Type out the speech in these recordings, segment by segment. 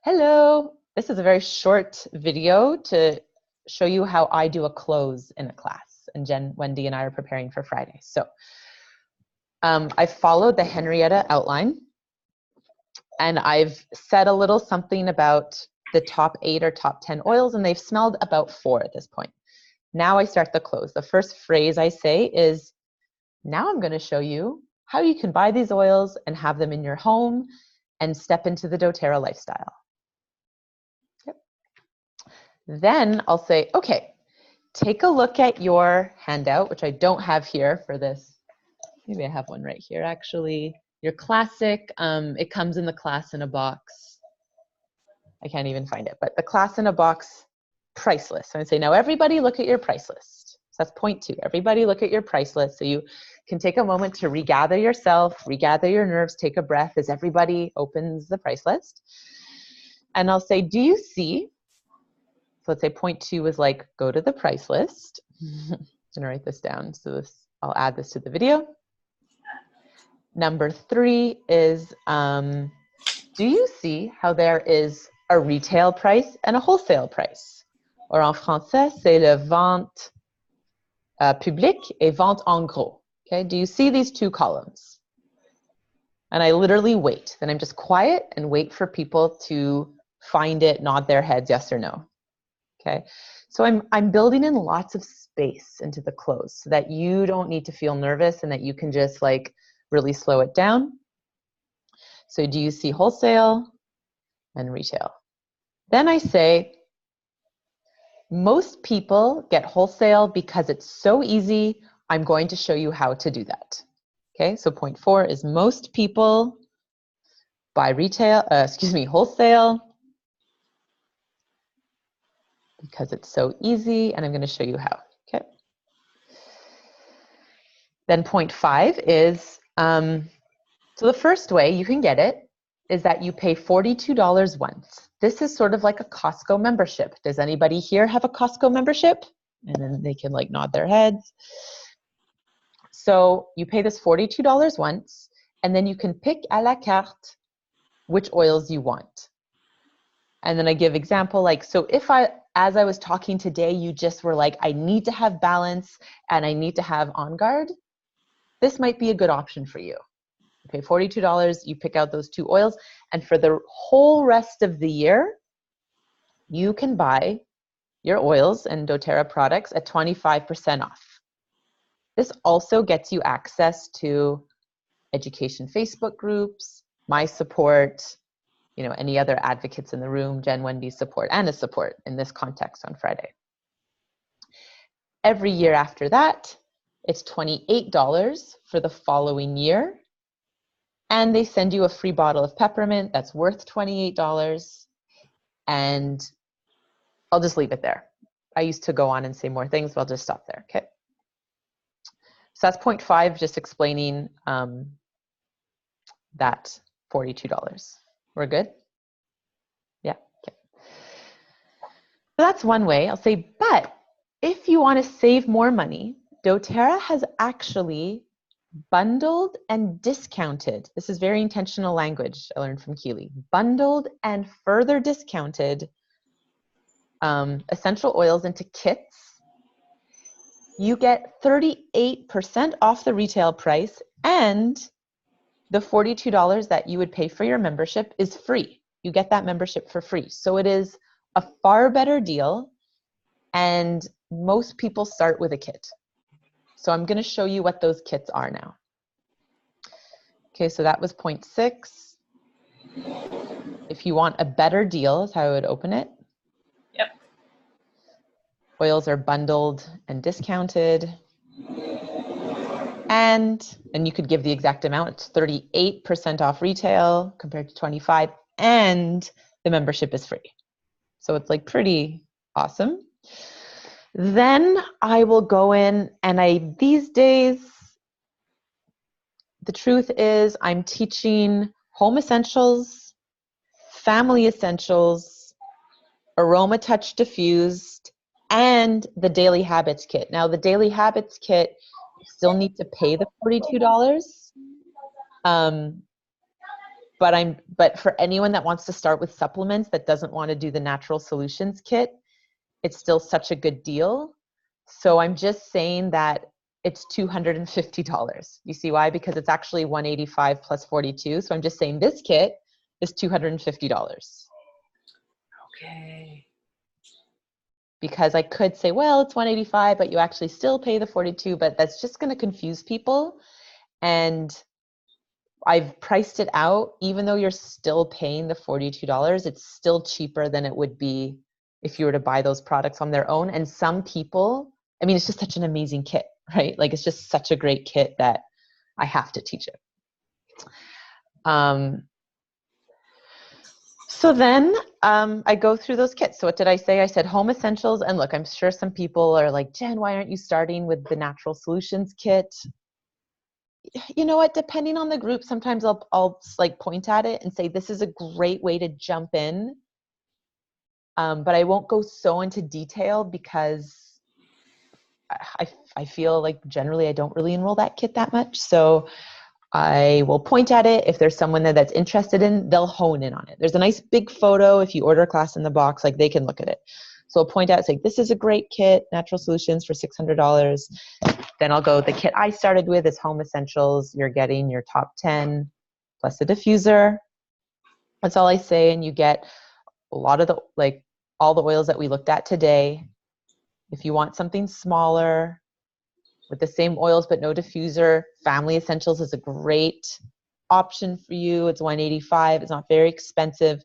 Hello, this is a very short video to show you how I do a close in a class, and Jen, Wendy, and I are preparing for Friday. So I've followed the Henrietta outline, and I've said a little something about the top 8 or top 10 oils, and they've smelled about 4 at this point. Now I start the close. The first phrase I say is, now I'm going to show you how you can buy these oils and have them in your home and step into the doTERRA lifestyle. Then I'll say, okay, take a look at your handout, which I don't have here for this. Maybe I have one right here, actually. Your classic, it comes in the class in a box. I can't even find it, but the class in a box price list. So I say, now everybody look at your price list. So that's point 2. Everybody look at your price list. So you can take a moment to regather yourself, regather your nerves, take a breath as everybody opens the price list. And I'll say, do you see? So let's say point 2 is like, go to the price list. I'm gonna write this down. So this, I'll add this to the video. Number 3 is, do you see how there is a retail price and a wholesale price? Or en français, c'est le vente publique et vente en gros. Okay, do you see these 2 columns? And I literally wait. Then I'm just quiet and wait for people to find it, nod their heads, yes or no. Okay, so I'm building in lots of space into the close so that you don't need to feel nervous and that you can just like really slow it down. So do you see wholesale and retail? Then I say, most people get wholesale because it's so easy. I'm going to show you how to do that. Okay, so point 4 is most people buy wholesale because it's so easy, and I'm going to show you how. Okay. Then point 5 is, so the first way you can get it is that you pay $42 once. This is sort of like a Costco membership. Does anybody here have a Costco membership? And then they can like nod their heads. So you pay this $42 once, and then you can pick à la carte which oils you want. And then I give example, like, so if as I was talking today, you just were like, I need to have balance and I need to have On Guard, this might be a good option for you. You pay $42, you pick out those 2 oils, and for the whole rest of the year, you can buy your oils and doTERRA products at 25% off. This also gets you access to education Facebook groups, my support, you know, any other advocates in the room, Jen, Wendy's support, and a support in this context on Friday. Every year after that, it's $28 for the following year. And they send you a free bottle of peppermint that's worth $28. And I'll just leave it there. I used to go on and say more things, but I'll just stop there, okay? So that's point 5, just explaining that $42. We're good? Yeah, okay. So that's one way. I'll say, but if you want to save more money, doTERRA has actually bundled and discounted. This is very intentional language I learned from Keely. Bundled and further discounted essential oils into kits. You get 38% off the retail price, and the $42 that you would pay for your membership is free. You get that membership for free. So it is a far better deal, and most people start with a kit. So I'm going to show you what those kits are now. Okay, so that was point 6. If you want a better deal, is how I would open it. Yep. Oils are bundled and discounted. And you could give the exact amount. It's 38% off retail compared to 25, and the membership is free. So it's like pretty awesome. Then I will go in, and these days, the truth is I'm teaching home essentials, family essentials, Aromatouch diffused, and the Daily Habits kit. Now the Daily Habits kit, you still need to pay the $42. but for anyone that wants to start with supplements that doesn't want to do the natural solutions kit, it's still such a good deal. So I'm just saying that it's $250. You see why? Because it's actually $185 plus 42. So I'm just saying this kit is $250. Okay. Because I could say, well, it's $185, but you actually still pay the 42, but that's just going to confuse people. And I've priced it out, even though you're still paying the $42, it's still cheaper than it would be if you were to buy those products on their own. And some people, I mean, it's just such an amazing kit, right? Like, it's just such a great kit that I have to teach it. So then I go through those kits. So what did I say? I said home essentials. And look, I'm sure some people are like, Jen, why aren't you starting with the natural solutions kit? You know what, depending on the group, sometimes I'll like point at it and say, this is a great way to jump in. But I won't go so into detail because I feel like generally I don't really enroll that kit that much. So I will point at it. If there's someone there that's interested in, they'll hone in on it. There's a nice big photo. If you order a class in the box, like they can look at it. So I'll point out, say, this is a great kit, natural solutions for $600. Then I'll go, the kit I started with is home essentials. You're getting your top 10 plus a diffuser. That's all I say. And you get a lot of the, like all the oils that we looked at today. If you want something smaller with the same oils but no diffuser, Family Essentials is a great option for you. It's $185. It's not very expensive.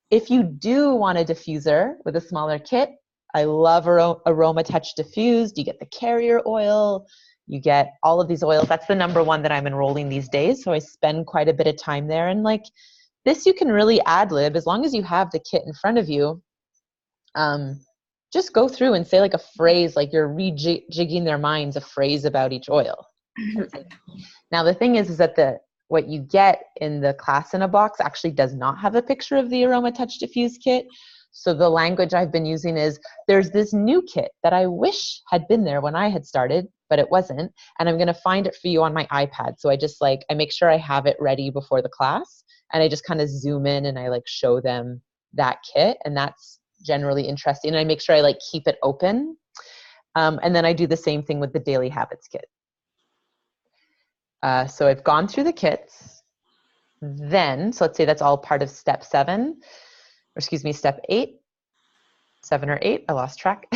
If you do want a diffuser with a smaller kit, I love Aromatouch Diffused. You get the carrier oil. You get all of these oils. That's the number one that I'm enrolling these days. So I spend quite a bit of time there. And like this, you can really ad-lib as long as you have the kit in front of you. Just go through and say like a phrase, like you're rejigging their minds, a phrase about each oil. Now the thing is that what you get in the class in a box actually does not have a picture of the Aromatouch Diffuse kit. So the language I've been using is, there's this new kit that I wish had been there when I had started, but it wasn't. And I'm going to find it for you on my iPad. So I just I make sure I have it ready before the class. And I just kind of zoom in and I show them that kit. And that's generally interesting. And I make sure I keep it open. And then I do the same thing with the Daily Habits kit. So I've gone through the kits. Then, so let's say that's all part of step 7, or excuse me, step 8, 7 or 8. I lost track.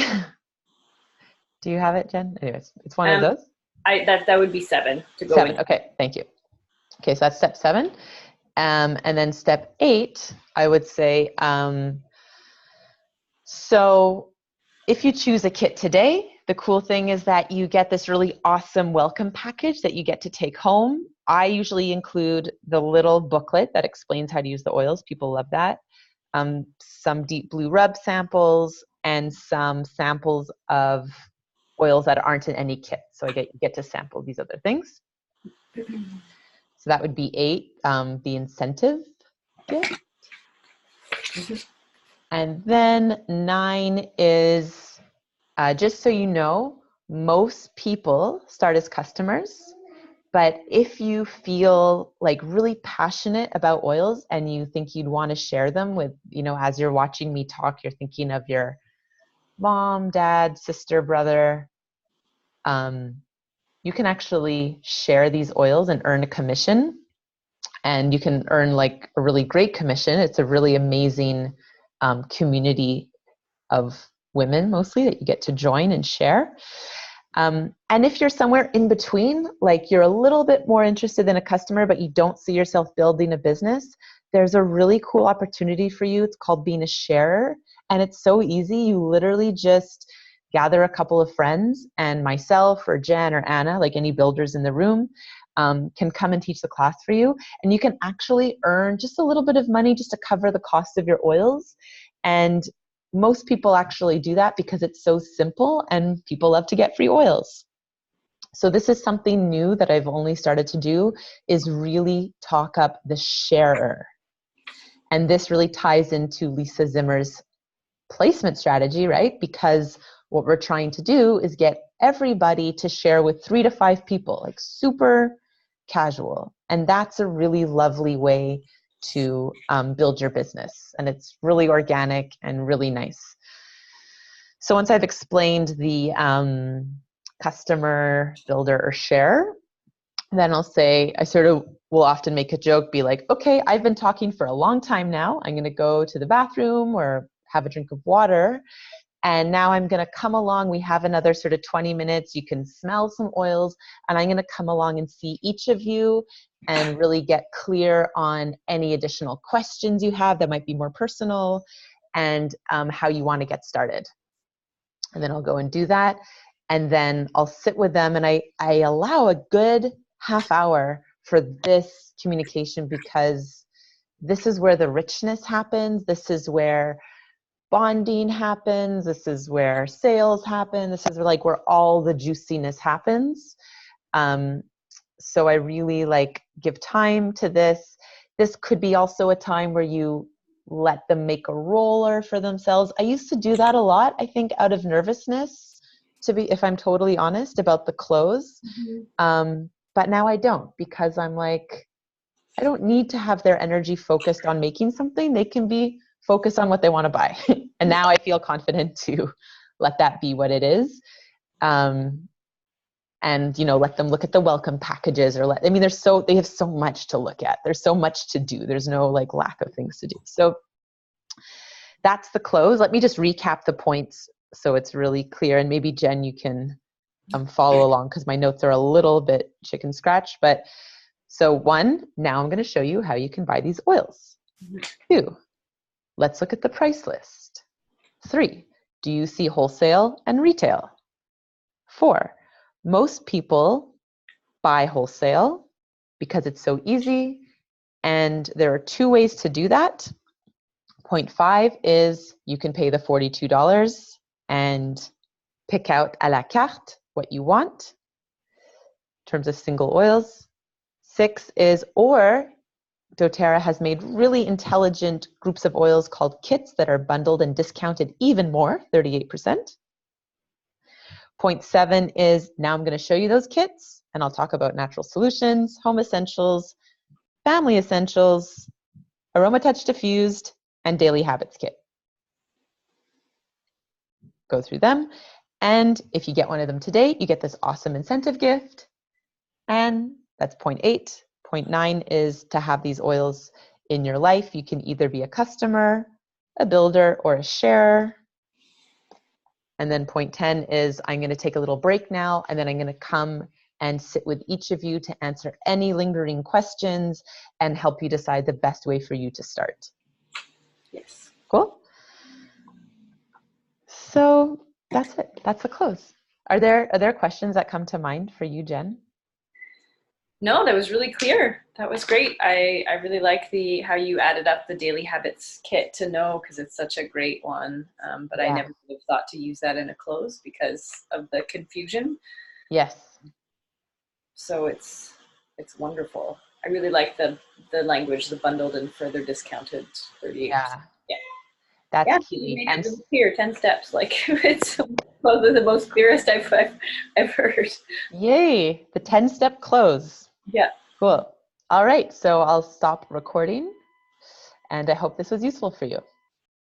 Do you have it, Jen? Anyways, it's one of those. That would be 7 to go 7. in. Okay, thank you. Okay, so that's step 7. And then step 8, I would say, so if you choose a kit today, the cool thing is that you get this really awesome welcome package that you get to take home. I usually include the little booklet that explains how to use the oils. People love that. Some deep blue rub samples and some samples of oils that aren't in any kit. So I get to sample these other things. So that would be 8, the incentive kit. And then 9 is, just so you know, most people start as customers, but if you feel really passionate about oils and you think you'd want to share them with, as you're watching me talk, you're thinking of your mom, dad, sister, brother, you can actually share these oils and earn a commission. And you can earn a really great commission. It's a really amazing community of women mostly that you get to join and share. And if you're somewhere in between, you're a little bit more interested in a customer, but you don't see yourself building a business, there's a really cool opportunity for you. It's called being a sharer. And it's so easy. You literally just gather a couple of friends, and myself or Jen or Anna, any builders in the room, can come and teach the class for you. And you can actually earn just a little bit of money just to cover the cost of your oils. And most people actually do that because it's so simple and people love to get free oils. So this is something new that I've only started to do, is really talk up the sharer. And this really ties into Lisa Zimmer's placement strategy, right? Because what we're trying to do is get everybody to share with 3 to 5 people, super casual. And that's a really lovely way to build your business. And it's really organic and really nice. So once I've explained the customer, builder, or share, then I'll say, I sort of will often make a joke, be like, okay, I've been talking for a long time now. I'm going to go to the bathroom or have a drink of water. And now I'm going to come along. We have another sort of 20 minutes. You can smell some oils. And I'm going to come along and see each of you and really get clear on any additional questions you have that might be more personal and how you want to get started. And then I'll go and do that. And then I'll sit with them. And I allow a good half hour for this communication, because this is where the richness happens. This is where bonding happens. This is where sales happen. This is like where all the juiciness happens. So I really like give time to this. This could be also a time where you let them make a roller for themselves. I used to do that a lot, I think, out of nervousness, if I'm totally honest about the close. But now I don't, because I'm like, I don't need to have their energy focused on making something. They can be focused on what they want to buy. And now I feel confident to let that be what it is. And, let them look at the welcome packages, or they have so much to look at. There's so much to do. There's no lack of things to do. So that's the close. Let me just recap the points so it's really clear. And maybe Jen, you can follow along, because my notes are a little bit chicken scratch. But so 1, now I'm going to show you how you can buy these oils. 2, let's look at the price list. 3, do you see wholesale and retail? 4, most people buy wholesale because it's so easy, and there are 2 ways to do that. Point 5 is you can pay the $42 and pick out à la carte what you want in terms of single oils. 6 is, or doTERRA has made really intelligent groups of oils called kits that are bundled and discounted even more, 38%. Point 7 is, now I'm going to show you those kits, and I'll talk about natural solutions, home essentials, family essentials, Aromatouch diffused, and daily habits kit. Go through them. And if you get one of them today, you get this awesome incentive gift. And that's point 8. Point 9 is to have these oils in your life. You can either be a customer, a builder, or a sharer. And then point 10 is, I'm going to take a little break now, and then I'm going to come and sit with each of you to answer any lingering questions and help you decide the best way for you to start. Yes. Cool? So that's it. That's the close. Are there questions that come to mind for you, Jen? No, that was really clear. That was great. I really like how you added up the daily habits kit to know, because it's such a great one. But yeah. I never would have thought to use that in a close because of the confusion. Yes. So it's wonderful. I really like the language, the bundled and further discounted 38%. Yeah. Yeah. That's key. You made it really clear, 10 steps. It's probably the most clearest I've heard. Yay, the 10-step close. Yeah. Cool. All right, so I'll stop recording, and I hope this was useful for you.